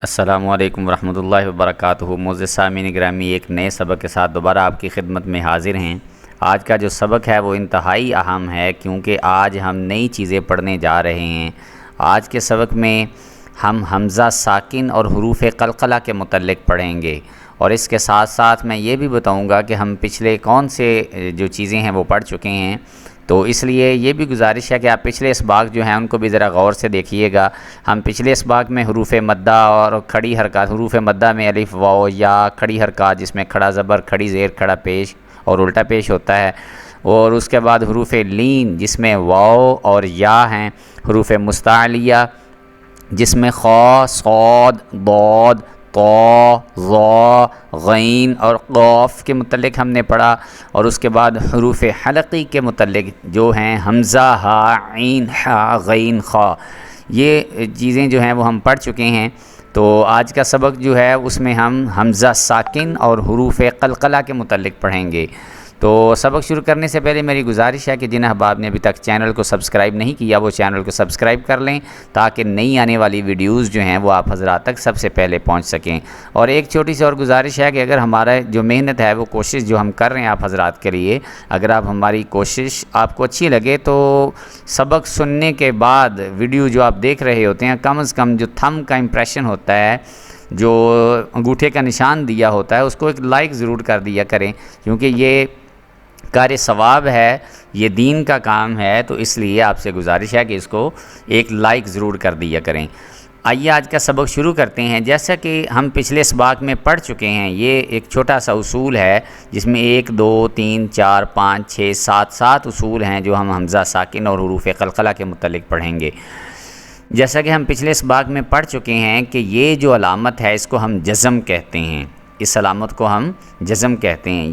السلام علیکم ورحمۃ اللہ وبرکاتہ۔ معزز سامعین گرامی، ایک نئے سبق کے ساتھ دوبارہ آپ کی خدمت میں حاضر ہیں۔ آج کا جو سبق ہے وہ انتہائی اہم ہے، کیونکہ آج ہم نئی چیزیں پڑھنے جا رہے ہیں۔ آج کے سبق میں ہم حمزہ ساکن اور حروف قلقلہ کے متعلق پڑھیں گے، اور اس کے ساتھ ساتھ میں یہ بھی بتاؤں گا کہ ہم پچھلے کون سے جو چیزیں ہیں وہ پڑھ چکے ہیں۔ تو اس لیے یہ بھی گزارش ہے کہ آپ پچھلے اسباق جو ہیں ان کو بھی ذرا غور سے دیکھیے گا۔ ہم پچھلے اسباق میں حروف مدہ اور کھڑی حرکات، حروف مدہ میں الف واو یا کھڑی حرکات جس میں کھڑا زبر، کھڑی زیر، کھڑا پیش اور الٹا پیش ہوتا ہے، اور اس کے بعد حروف لین جس میں واو اور یا ہیں، حروف مستعلیہ جس میں خا، صاد، ضاد، طا، ظا، غین اور قاف کے متعلق ہم نے پڑھا، اور اس کے بعد حروف حلقی کے متعلق جو ہیں حمزہ، ہا، عین، حا، غین، خا، یہ چیزیں جو ہیں وہ ہم پڑھ چکے ہیں۔ تو آج کا سبق جو ہے اس میں ہم حمزہ ساکن اور حروف قلقلہ کے متعلق پڑھیں گے۔ تو سبق شروع کرنے سے پہلے میری گزارش ہے کہ جن احباب نے ابھی تک چینل کو سبسکرائب نہیں کیا وہ چینل کو سبسکرائب کر لیں، تاکہ نئی آنے والی ویڈیوز جو ہیں وہ آپ حضرات تک سب سے پہلے پہنچ سکیں۔ اور ایک چھوٹی سی اور گزارش ہے کہ اگر ہمارا جو محنت ہے وہ کوشش جو ہم کر رہے ہیں آپ حضرات کے لیے، اگر آپ ہماری کوشش آپ کو اچھی لگے تو سبق سننے کے بعد ویڈیو جو آپ دیکھ رہے ہوتے ہیں، کم از کم جو تھم کا امپریشن ہوتا ہے، جو انگوٹھے کا نشان دیا ہوتا ہے، اس کو ایک لائک ضرور کر دیا کریں، کیونکہ یہ کار ثواب ہے، یہ دین کا کام ہے، تو اس لیے آپ سے گزارش ہے کہ اس کو ایک لائک ضرور کر دیا کریں۔ آئیے آج کا سبق شروع کرتے ہیں۔ جیسا کہ ہم پچھلے اسباق میں پڑھ چکے ہیں، یہ ایک چھوٹا سا اصول ہے جس میں 1 2 3 4 5 6 7 اصول ہیں جو ہم حمزہ ساکن اور حروف قلقلہ کے متعلق پڑھیں گے۔ جیسا کہ ہم پچھلے اسباق میں پڑھ چکے ہیں کہ یہ جو علامت ہے اس کو ہم جزم کہتے ہیں، اس علامت کو ہم جزم کہتے ہیں۔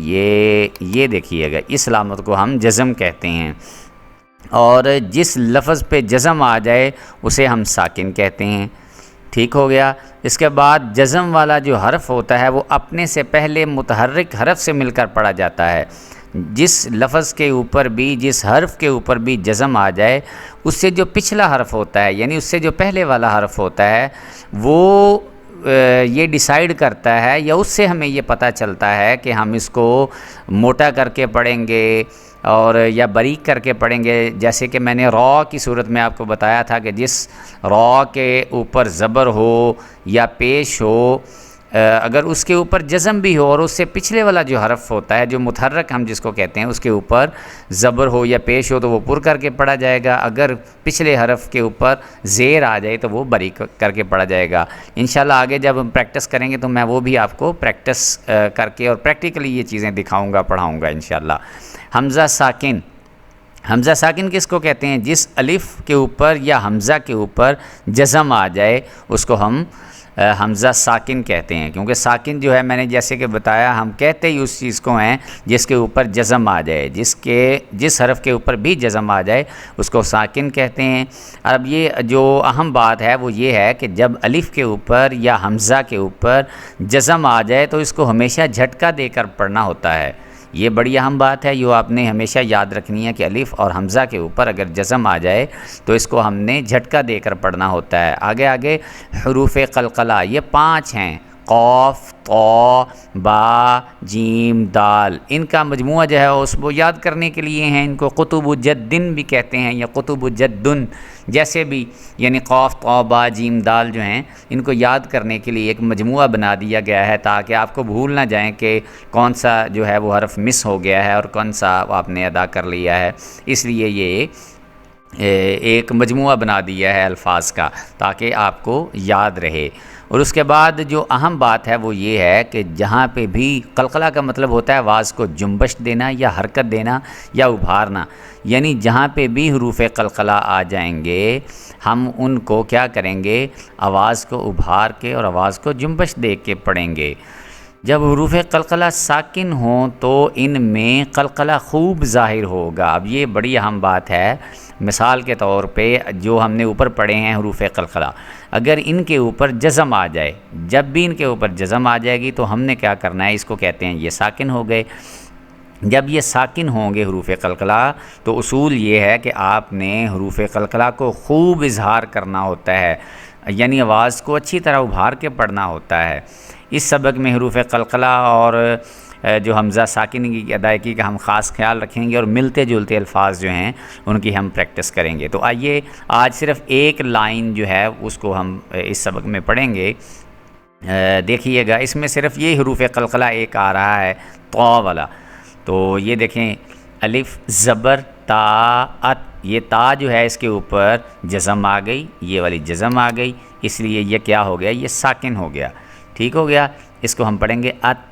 یہ دیکھیے گا، اس علامت کو ہم جزم کہتے ہیں، اور جس لفظ پہ جزم آ جائے اسے ہم ساکن کہتے ہیں۔ ٹھیک ہو گیا۔ اس کے بعد جزم والا جو حرف ہوتا ہے وہ اپنے سے پہلے متحرک حرف سے مل کر پڑھا جاتا ہے۔ جس لفظ کے اوپر بھی، جس حرف کے اوپر بھی جزم آ جائے، اس سے جو پچھلا حرف ہوتا ہے، یعنی اس سے جو پہلے والا حرف ہوتا ہے، وہ یہ ڈیسائیڈ کرتا ہے، یا اس سے ہمیں یہ پتہ چلتا ہے کہ ہم اس کو موٹا کر کے پڑھیں گے اور یا باریک کر کے پڑھیں گے۔ جیسے کہ میں نے را کی صورت میں آپ کو بتایا تھا کہ جس را کے اوپر زبر ہو یا پیش ہو، اگر اس کے اوپر جزم بھی ہو اور اس سے پچھلے والا جو حرف ہوتا ہے، جو متحرک ہم جس کو کہتے ہیں، اس کے اوپر زبر ہو یا پیش ہو تو وہ پر کر کے پڑھا جائے گا، اگر پچھلے حرف کے اوپر زیر آ جائے تو وہ باریک کر کے پڑھا جائے گا۔ انشاءاللہ آگے جب ہم پریکٹس کریں گے تو میں وہ بھی آپ کو پریکٹس کر کے اور پریکٹیکلی یہ چیزیں دکھاؤں گا، پڑھاؤں گا انشاءاللہ۔ حمزہ ساکن، حمزہ ساکن کس کو کہتے ہیں؟ جس الف کے اوپر یا حمزہ کے اوپر جزم آ جائے اس کو ہم حمزہ ساکن کہتے ہیں، کیونکہ ساکن جو ہے میں نے جیسے کہ بتایا، ہم کہتے ہی اس چیز کو ہیں جس کے اوپر جزم آ جائے، جس حرف کے اوپر بھی جزم آ جائے اس کو ساکن کہتے ہیں۔ اب یہ جو اہم بات ہے وہ یہ ہے کہ جب الف کے اوپر یا حمزہ کے اوپر جزم آ جائے تو اس کو ہمیشہ جھٹکا دے کر پڑھنا ہوتا ہے۔ یہ بڑی اہم بات ہے، یہ آپ نے ہمیشہ یاد رکھنی ہے کہ الف اور حمزہ کے اوپر اگر جزم آ جائے تو اس کو ہم نے جھٹکا دے کر پڑھنا ہوتا ہے۔ آگے حروف قلقلہ، یہ 5 ہیں، قاف، طا، با، جیم، دال، ان کا مجموعہ جو ہے اس کو یاد کرنے کے لیے ہیں۔ ان کو قطب جدن بھی کہتے ہیں یا قطب جدن، جیسے بھی، یعنی قاف، طا، با، جیم، دال جو ہیں ان کو یاد کرنے کے لیے ایک مجموعہ بنا دیا گیا ہے، تاکہ آپ کو بھول نہ جائیں کہ کون سا جو ہے وہ حرف مس ہو گیا ہے اور کون سا آپ نے ادا کر لیا ہے۔ اس لیے یہ ایک مجموعہ بنا دیا ہے الفاظ کا، تاکہ آپ کو یاد رہے۔ اور اس کے بعد جو اہم بات ہے وہ یہ ہے کہ جہاں پہ بھی قلقلہ کا مطلب ہوتا ہے آواز کو جنبش دینا یا حرکت دینا یا ابھارنا، یعنی جہاں پہ بھی حروف قلقلہ آ جائیں گے ہم ان کو کیا کریں گے؟ آواز کو ابھار کے اور آواز کو جنبش دے کے پڑھیں گے۔ جب حروف قلقلہ ساکن ہوں تو ان میں قلقلہ خوب ظاہر ہوگا۔ اب یہ بڑی اہم بات ہے۔ مثال کے طور پہ جو ہم نے اوپر پڑھے ہیں حروف قلقلہ، اگر ان کے اوپر جزم آ جائے، جب بھی ان کے اوپر جزم آ جائے گی تو ہم نے کیا کرنا ہے؟ اس کو کہتے ہیں یہ ساکن ہو گئے۔ جب یہ ساکن ہوں گے حروف قلقلہ تو اصول یہ ہے کہ آپ نے حروف قلقلہ کو خوب اظہار کرنا ہوتا ہے۔ یعنی آواز کو اچھی طرح ابھار کے پڑھنا ہوتا ہے۔ اس سبق میں حروف قلقلہ اور جو حمزہ ساکن کی ادائیگی کا ہم خاص خیال رکھیں گے، اور ملتے جلتے الفاظ جو ہیں ان کی ہم پریکٹس کریں گے۔ تو آئیے آج صرف ایک لائن جو ہے اس کو ہم اس سبق میں پڑھیں گے۔ دیکھیے گا، اس میں صرف یہ حروف قلقلہ ایک آ رہا ہے، طا والا۔ تو یہ دیکھیں، الف زبر تا ات، یہ تا جو ہے اس کے اوپر جزم آ گئی، یہ والی جزم آ گئی، اس لیے یہ کیا ہو گیا، یہ ساکن ہو گیا، ٹھیک ہو گیا۔ اس کو ہم پڑھیں گے ات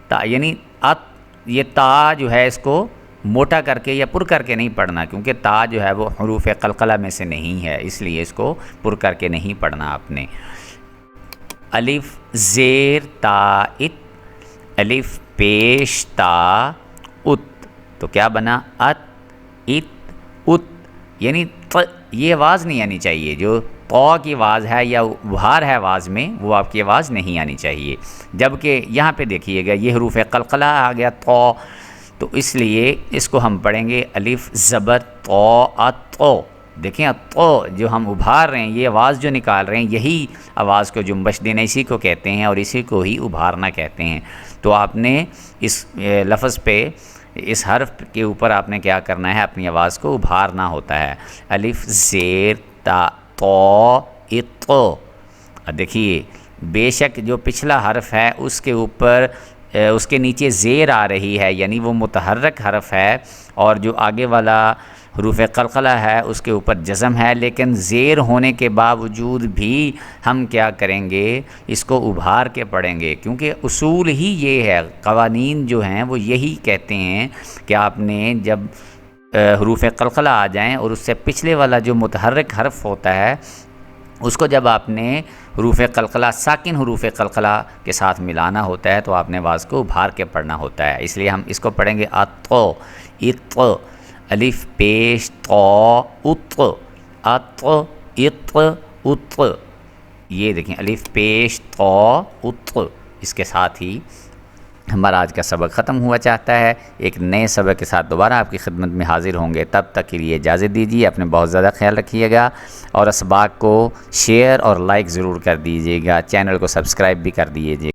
تا، یعنی ات، یہ تا جو ہے اس کو موٹا کر کے یا پر کر کے نہیں پڑھنا، کیونکہ تا جو ہے وہ حروف قلقلہ میں سے نہیں ہے، اس لیے اس کو پر کر کے نہیں پڑھنا آپ نے۔ الف زیر تا ات، الف پیش تا ات، تو کیا بنا، ات ات ات، یعنی یہ آواز نہیں آنی چاہیے، جو طا کی آواز ہے یا ابھار ہے آواز میں، وہ آپ کی آواز نہیں آنی چاہیے۔ جبکہ یہاں پہ دیکھیے گا یہ حروف قلقلہ آ گیا طا، تو اس لیے اس کو ہم پڑھیں گے الف زبر طا اتو۔ دیکھیں تو جو ہم ابھار رہے ہیں، یہ آواز جو نکال رہے ہیں، یہی آواز کو جنبش دینا اسی کو کہتے ہیں، اور اسی کو ہی ابھارنا کہتے ہیں۔ تو آپ نے اس لفظ پہ، اس حرف کے اوپر آپ نے کیا کرنا ہے، اپنی آواز کو ابھارنا ہوتا ہے۔ الف زیر تا تو اتو۔ دیکھیے بے شک جو پچھلا حرف ہے اس کے اوپر اس کے نیچے زیر آ رہی ہے، یعنی وہ متحرک حرف ہے، اور جو آگے والا حروف قلقلہ ہے اس کے اوپر جزم ہے، لیکن زیر ہونے کے باوجود بھی ہم کیا کریں گے، اس کو ابھار کے پڑھیں گے، کیونکہ اصول ہی یہ ہے، قوانین جو ہیں وہ یہی کہتے ہیں کہ آپ نے جب حروف قلقلہ آ جائیں اور اس سے پچھلے والا جو متحرک حرف ہوتا ہے اس کو جب آپ نے حروف قلقلہ، ساکن حروف قلقلہ کے ساتھ ملانا ہوتا ہے، تو آپ نے آواز کو ابھار کے پڑھنا ہوتا ہے۔ اس لیے ہم اس کو پڑھیں گے اتو ات، الف پیش تو ات، ات ات ات، یہ دیکھیں الف پیش تو ات۔ اس کے ساتھ ہی ہمارا آج کا سبق ختم ہوا چاہتا ہے۔ ایک نئے سبق کے ساتھ دوبارہ آپ کی خدمت میں حاضر ہوں گے، تب تک کے لیے اجازت دیجیے، اپنے بہت زیادہ خیال رکھیے گا، اور اسباق کو شیئر اور لائک ضرور کر دیجیے گا، چینل کو سبسکرائب بھی کر دیجیے گا۔